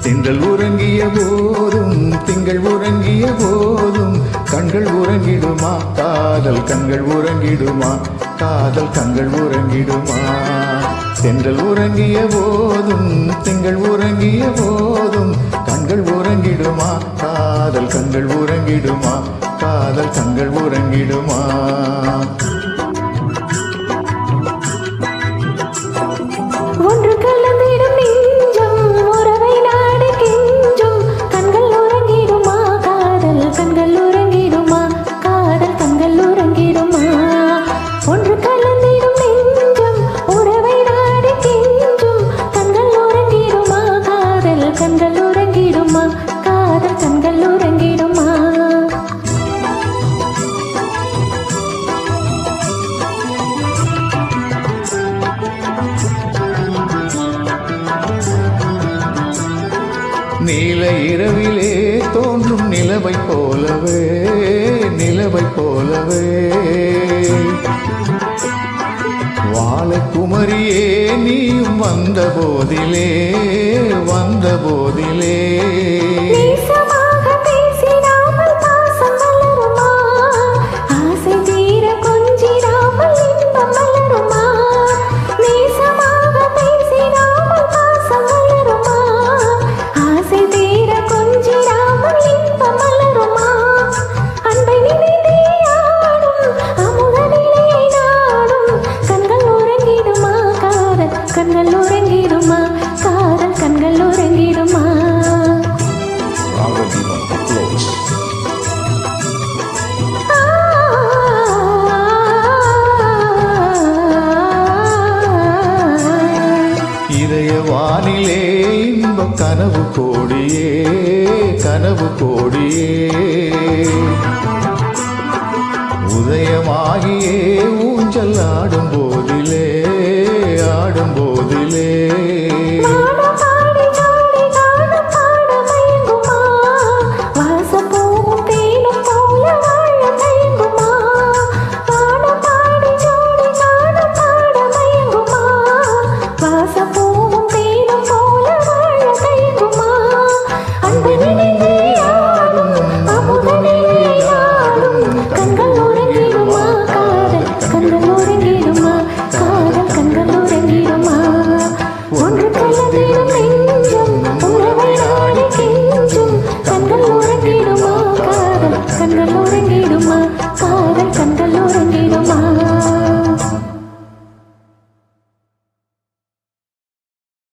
திங்கள் உறங்கிய போதும் திங்கள் உறங்கிய போதும் கண்கள் உறங்கிடுமா காதல் கண்கள் உறங்கிடுமா காதல் கண்கள் உறங்கிடுமா தென்றல் உறங்கிய போதும் திங்கள் உறங்கிய போதும் கண்கள் உறங்கிடுமா காதல் கண்கள் உறங்கிடுமா காதல் கண்கள் உறங்கிடுமா ஒன்று கலந்திடும் நெஞ்சம் உறவை நாடு கெஞ்சும் கண்கள் உறங்கிடுமா காதல் கண்கள் உறங்கிடுமா காதல் கண்கள் உறங்கிடுமா ஒன்று கலந்திடும் நெஞ்சம் உறவை நாடு கெஞ்சும் கண்கள் உறங்கிடுமா காதல் கண்கள் உறங்கிடுமா காதல் கண்கள் உறங்கிடுமா நீல இரவிலே தோன்றும் நிலவை போலவே நிலவை போலவே வாழக்குமரியே நீயும் வந்த போதிலே வந்த போதிலே கண்கள் உறங்கிடுமா காதல் கண்கள் உறங்கிடுமா இதய வானிலே இன்ப கனவு கோடியே கனவு கோடியே உதயமாகியே ஊஞ்சல் ஆடும்